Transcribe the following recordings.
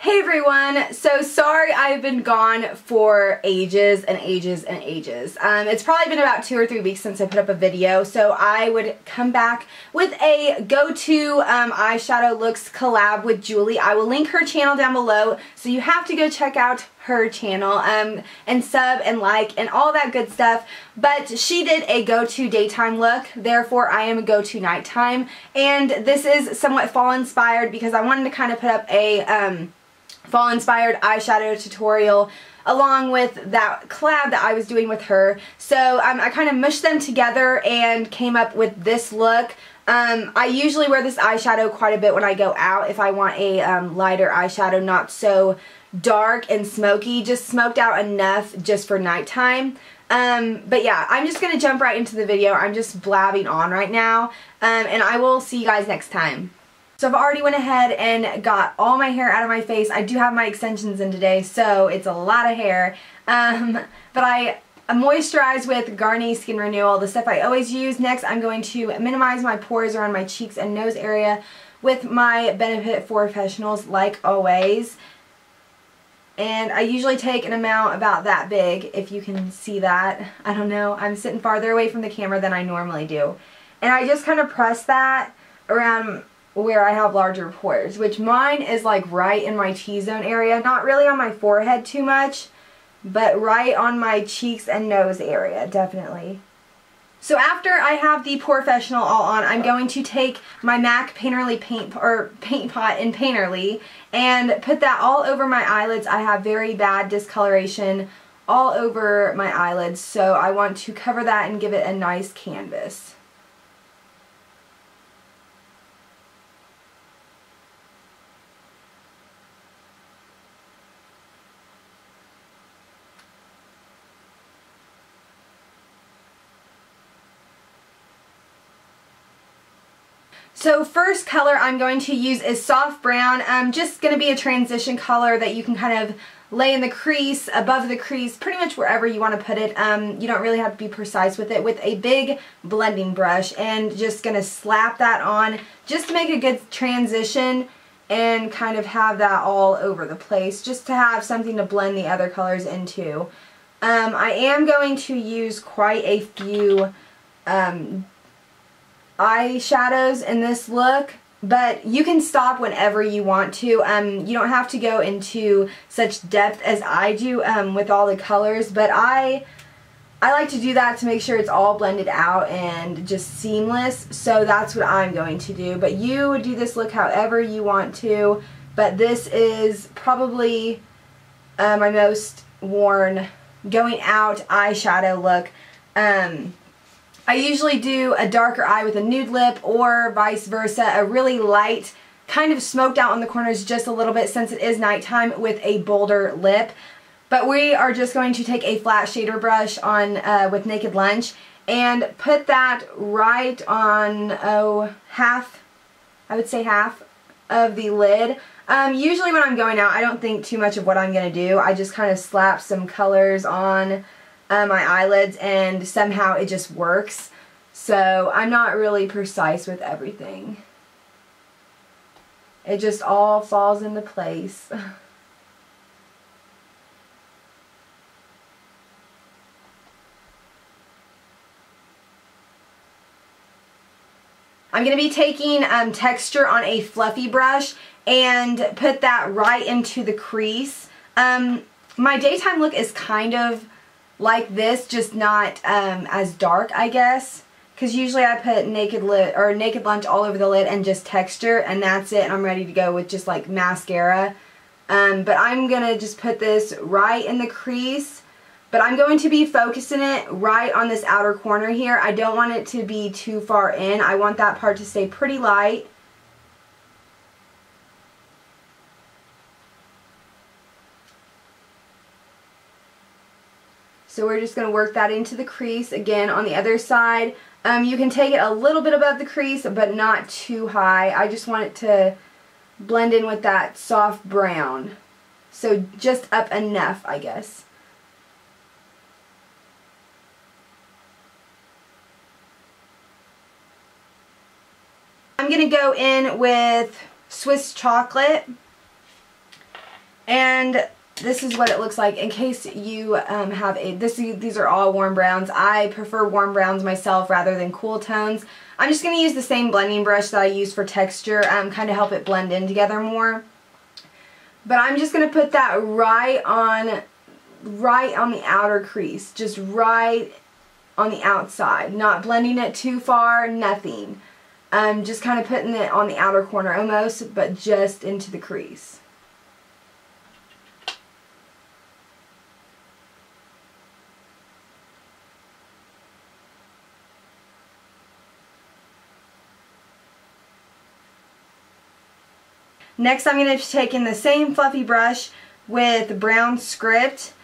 Hey everyone, so sorry I've been gone for ages and ages and ages. It's probably been about 2 or 3 weeks since I put up a video, so I would come back with a go-to eyeshadow looks collab with Julie. I will link her channel down below, so you have to go check out her channel and sub and like and all that good stuff. But she did a go-to daytime look, therefore I am a go-to nighttime, and this is somewhat fall inspired because I wanted to kind of put up a fall inspired eyeshadow tutorial along with that collab that I was doing with her. So I kind of mushed them together and came up with this look. I usually wear this eyeshadow quite a bit when I go out if I want a lighter eyeshadow, not so dark and smoky, just smoked out enough just for nighttime. But yeah, I'm just going to jump right into the video. I'm just blabbing on right now, and I will see you guys next time. So I've already went ahead and got all my hair out of my face. I do have my extensions in today, so it's a lot of hair. But I moisturize with Garnier Skin Renewal, the stuff I always use. Next, I'm going to minimize my pores around my cheeks and nose area with my Benefit Professionals, like always. And I usually take an amount about that big, if you can see that. I don't know, I'm sitting farther away from the camera than I normally do. And I just kind of press that around where I have larger pores, which mine is like right in my T-zone area, not really on my forehead too much, but right on my cheeks and nose area, definitely. So after I have the Professional all on, I'm going to take my MAC Painterly paint pot in Painterly and put that all over my eyelids. I have very bad discoloration all over my eyelids, so I want to cover that and give it a nice canvas. So first color I'm going to use is soft brown. Just going to be a transition color that you can kind of lay in the crease, above the crease, pretty much wherever you want to put it. You don't really have to be precise with it, with a big blending brush, and just going to slap that on just to make a good transition and kind of have that all over the place, just to have something to blend the other colors into. I am going to use quite a few eyeshadows in this look, but you can stop whenever you want to. You don't have to go into such depth as I do with all the colors, but I like to do that to make sure it's all blended out and just seamless, so that's what I'm going to do. But you would do this look however you want to, but this is probably my most worn going out eyeshadow look. I usually do a darker eye with a nude lip, or vice versa, a really light, kind of smoked out on the corners just a little bit since it is nighttime, with a bolder lip. But we are just going to take a flat shader brush on with Naked Lunch and put that right on, half, I would say half of the lid. Usually when I'm going out, I don't think too much of what I'm going to do. I just kind of slap some colors on my eyelids, and somehow it just works. So I'm not really precise with everything. It just all falls into place. I'm going to be taking texture on a fluffy brush and put that right into the crease. My daytime look is kind of like this, just not as dark, I guess, because usually I put Naked Lunch all over the lid and just texture, and that's it, and I'm ready to go with just like mascara. But I'm gonna just put this right in the crease, but I'm going to be focusing it right on this outer corner here. I don't want it to be too far in. I want that part to stay pretty light. So we're just going to work that into the crease. Again, on the other side, you can take it a little bit above the crease, but not too high. I just want it to blend in with that soft brown. So just up enough, I guess. I'm going to go in with Swiss chocolate And this is what it looks like in case you have these are all warm browns. I prefer warm browns myself rather than cool tones. I'm just going to use the same blending brush that I use for texture, kind of help it blend in together more. But I'm just going to put that right on the outer crease, just right on the outside, not blending it too far, nothing. Just kind of putting it on the outer corner almost, but just into the crease. Next, I'm going to take in the same fluffy brush with brown script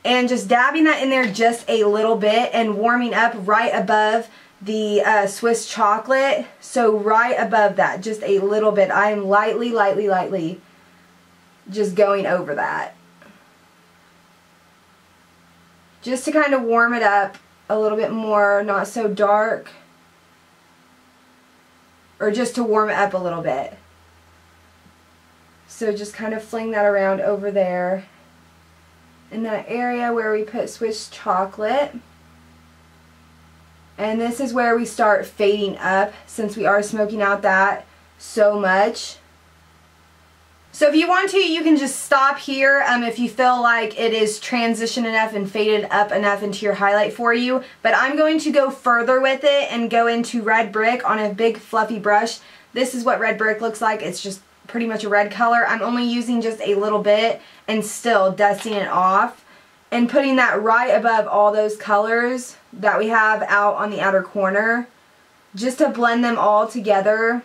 and just dabbing that in there just a little bit and warming up right above the Swiss chocolate. So right above that, just a little bit. I am lightly just going over that. Just to kind of warm it up a little bit more, not so dark. Or just to warm it up a little bit. So just kind of fling that around over there in that area where we put Swiss chocolate. And this is where we start fading up since we are smoking out that so much. So if you want to, you can just stop here if you feel like it is transition enough and faded up enough into your highlight for you. But I'm going to go further with it and go into red brick on a big fluffy brush. This is what red brick looks like. It's just pretty much a red color. I'm only using just a little bit and still dusting it off and putting that right above all those colors that we have out on the outer corner just to blend them all together.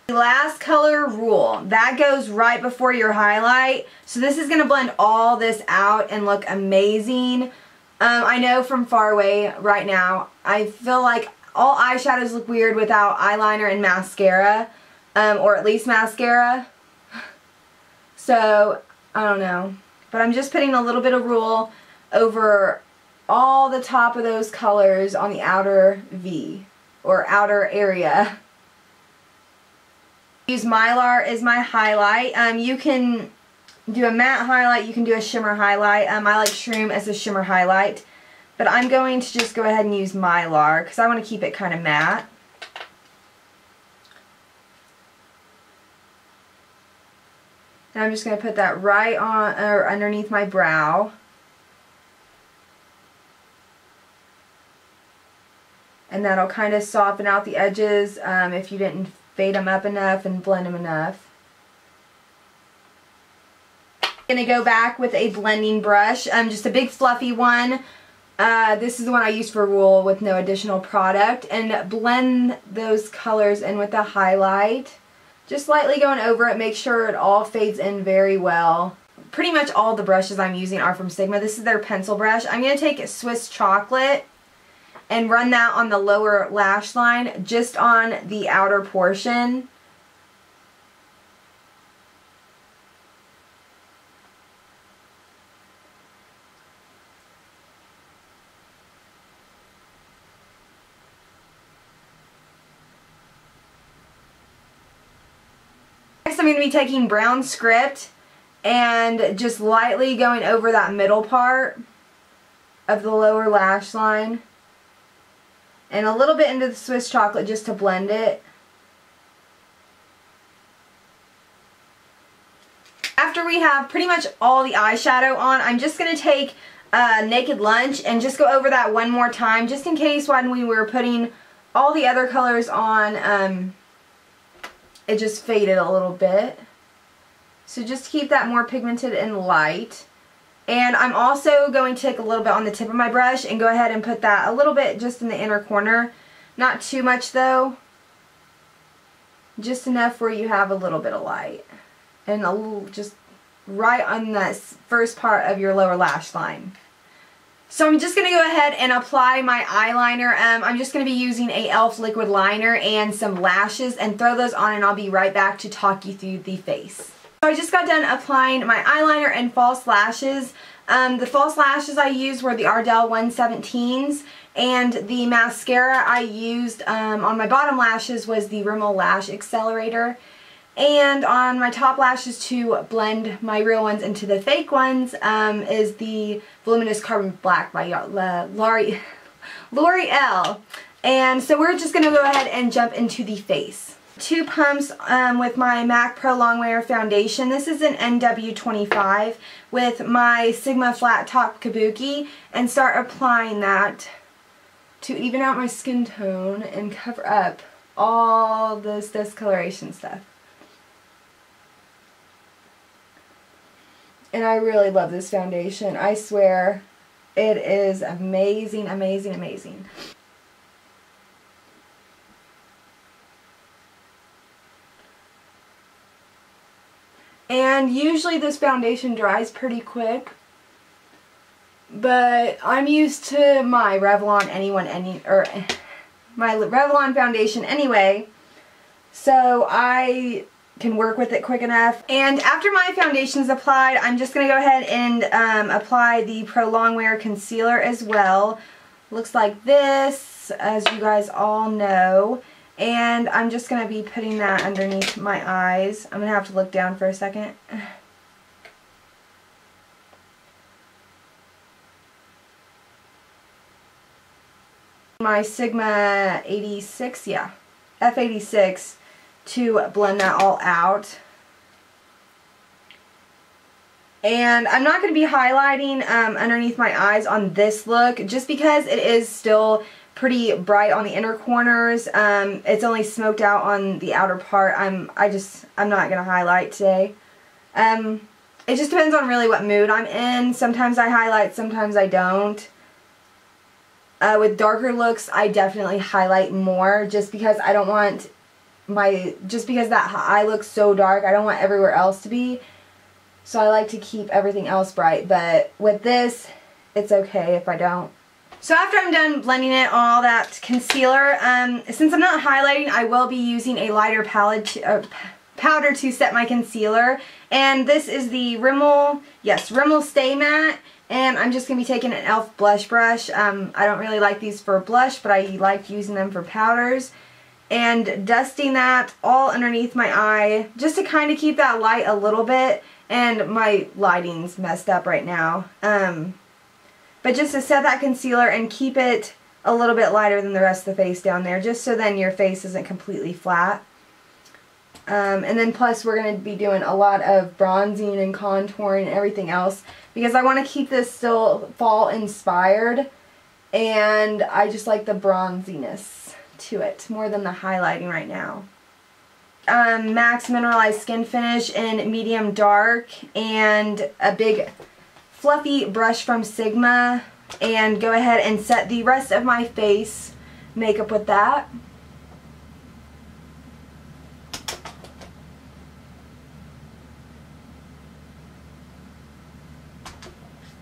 The last color, Rule, that goes right before your highlight. So this is going to blend all this out and look amazing. I know from far away right now, I feel like all eyeshadows look weird without eyeliner and mascara, or at least mascara. So, I don't know. But I'm just putting a little bit of Rule over all the top of those colors on the outer V, or outer area. Use Mylar as my highlight. You can do a matte highlight, you can do a shimmer highlight. I like Shroom as a shimmer highlight. But I'm going to just go ahead and use Mylar because I want to keep it kind of matte. And I'm just going to put that right on or underneath my brow. And that'll kind of soften out the edges if you didn't fade them up enough and blend them enough. I'm going to go back with a blending brush, just a big fluffy one. This is the one I use for Rule with no additional product, and blend those colors in with the highlight. Just lightly going over it, make sure it all fades in very well. Pretty much all the brushes I'm using are from Sigma. This is their pencil brush. I'm going to take Swiss chocolate and run that on the lower lash line, just on the outer portion. Next I'm going to be taking brown script and just lightly going over that middle part of the lower lash line. And a little bit into the Swiss chocolate just to blend it. After we have pretty much all the eyeshadow on, I'm just going to take Naked Lunch and just go over that one more time, just in case when we were putting all the other colors on, it just faded a little bit. So just keep that more pigmented and light. And I'm also going to take a little bit on the tip of my brush and go ahead and put that a little bit just in the inner corner. Not too much though. Just enough where you have a little bit of light. And a little, just right on that first part of your lower lash line. So I'm just going to go ahead and apply my eyeliner. I'm just going to be using a e.l.f. liquid liner and some lashes and throw those on, and I'll be right back to talk you through the face. So I just got done applying my eyeliner and false lashes. The false lashes I used were the Ardell 117s, and the mascara I used on my bottom lashes was the Rimmel Lash Accelerator. And on my top lashes to blend my real ones into the fake ones is the Voluminous Carbon Black by L'Oreal. And so we're just going to go ahead and jump into the face. 2 pumps with my MAC Pro Longwear Foundation. This is an NW25 with my Sigma Flat Top Kabuki, and start applying that to even out my skin tone and cover up all this discoloration stuff. And I really love this foundation. I swear it is amazing, amazing, amazing. And usually this foundation dries pretty quick, but I'm used to my Revlon my Revlon foundation anyway, so I can work with it quick enough. And after my foundation is applied, I'm just going to go ahead and apply the Pro Longwear Concealer as well. Looks like this, as you guys all know. And I'm just going to be putting that underneath my eyes. I'm going to have to look down for a second. My Sigma 86, yeah, F86, to blend that all out. And I'm not going to be highlighting underneath my eyes on this look, just because it is still pretty bright on the inner corners. It's only smoked out on the outer part. I'm not going to highlight today. It just depends on really what mood I'm in. Sometimes I highlight, sometimes I don't. With darker looks, I definitely highlight more, just because I don't want just because that eye looks so dark, I don't want everywhere else to be. So I like to keep everything else bright, but with this, it's okay if I don't. So after I'm done blending it on all that concealer, since I'm not highlighting, I will be using a lighter powder to set my concealer. And this is the Rimmel Stay Matte. And I'm just going to be taking an e.l.f. blush brush. I don't really like these for blush, but I like using them for powders. And dusting that all underneath my eye, just to kind of keep that light a little bit. And my lighting's messed up right now. But just to set that concealer and keep it a little bit lighter than the rest of the face down there, just so then your face isn't completely flat. And then plus we're going to be doing a lot of bronzing and contouring and everything else, because I want to keep this still fall inspired, and I just like the bronziness to it more than the highlighting right now. MAC's Mineralized Skin Finish in medium dark, and a big fluffy brush from Sigma, and go ahead and set the rest of my face makeup with that.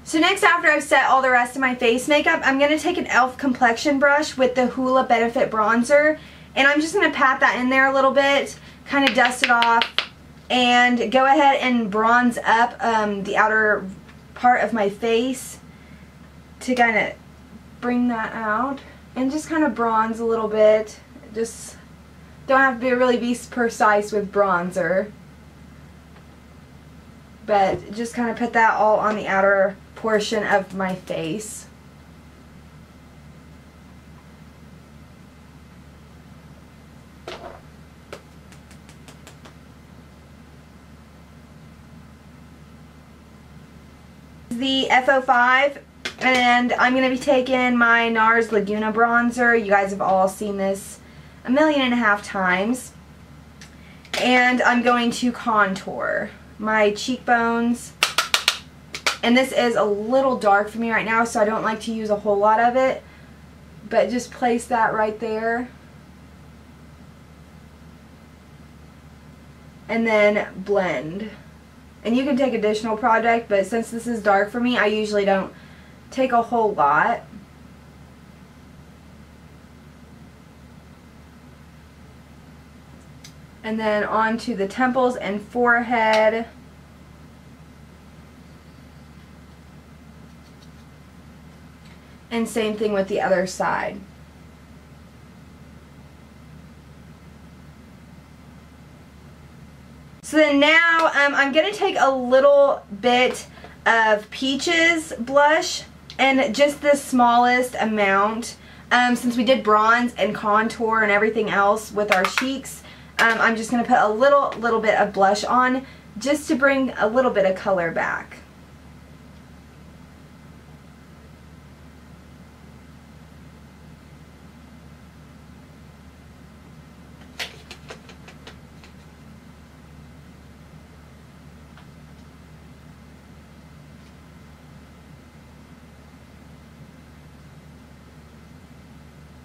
So next, after I've set all the rest of my face makeup, I'm going to take an e.l.f. complexion brush with the Hoola Benefit Bronzer, and I'm just going to pat that in there a little bit, kind of dust it off, and go ahead and bronze up the outer part of my face to kind of bring that out, and just kind of bronze a little bit. Just don't have to really be precise with bronzer, but just kind of put that all on the outer portion of my face. The F05, and I'm going to be taking my NARS Laguna bronzer. You guys have all seen this 1.5 million times. And I'm going to contour my cheekbones. And this is a little dark for me right now, so I don't like to use a whole lot of it. But just place that right there. And then blend. And you can take additional product, but since this is dark for me, I usually don't take a whole lot. And then onto the temples and forehead. And same thing with the other side. So then now I'm going to take a little bit of Peaches blush and just the smallest amount. Since we did bronze and contour and everything else with our cheeks, I'm just going to put a little bit of blush on just to bring a little bit of color back.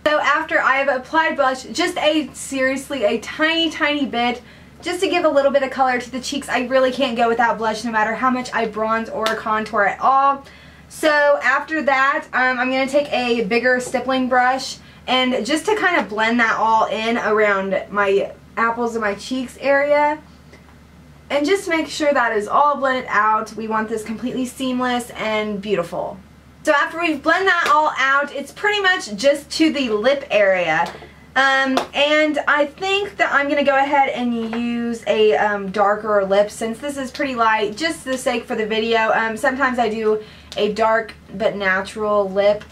So after I have applied blush, just seriously a tiny bit, just to give a little bit of color to the cheeks. I really can't go without blush no matter how much I bronze or contour at all. So after that, I'm going to take a bigger stippling brush and just to kind of blend that all in around my apples of my cheeks area. And just make sure that is all blended out. We want this completely seamless and beautiful. So after we've blended that all out, it's pretty much just to the lip area. And I think that I'm going to go ahead and use a darker lip since this is pretty light, just for the sake for the video. Sometimes I do a dark but natural lip,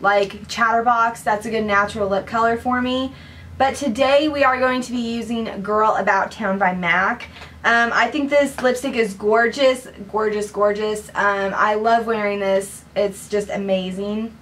like Chatterbox. That's a good natural lip color for me. But today we are going to be using Girl About Town by MAC. I think this lipstick is gorgeous, gorgeous. I love wearing this. It's just amazing.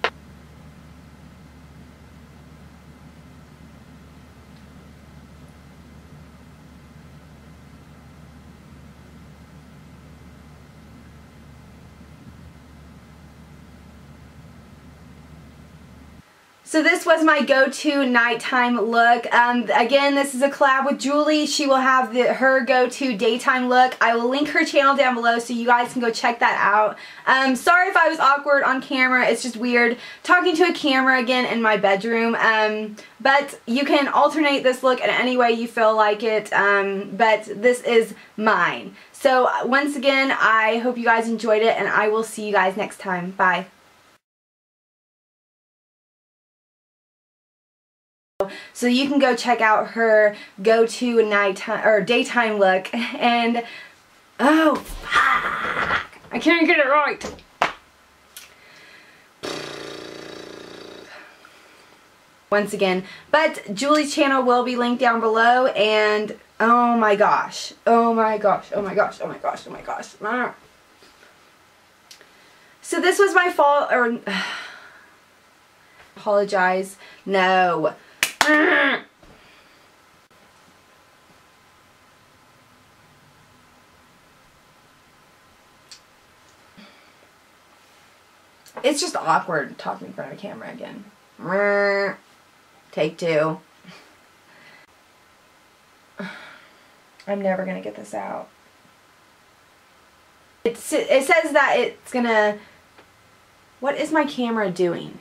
So this was my go-to nighttime look. Again, this is a collab with Julie. She will have her go-to daytime look. I will link her channel down below so you guys can go check that out. Sorry if I was awkward on camera. It's just weird talking to a camera again in my bedroom. But you can alternate this look in any way you feel like it. But this is mine. So once again, I hope you guys enjoyed it and I will see you guys next time. Bye. So you can go check out her go-to nighttime or daytime look and oh fuck, I can't get it right. Once again, but Julie's channel will be linked down below and oh my gosh. So this was my fault, or apologize. No. It's just awkward talking in front of a camera again. Take two. I'm never gonna get this out. It says that it's gonna... What is my camera doing?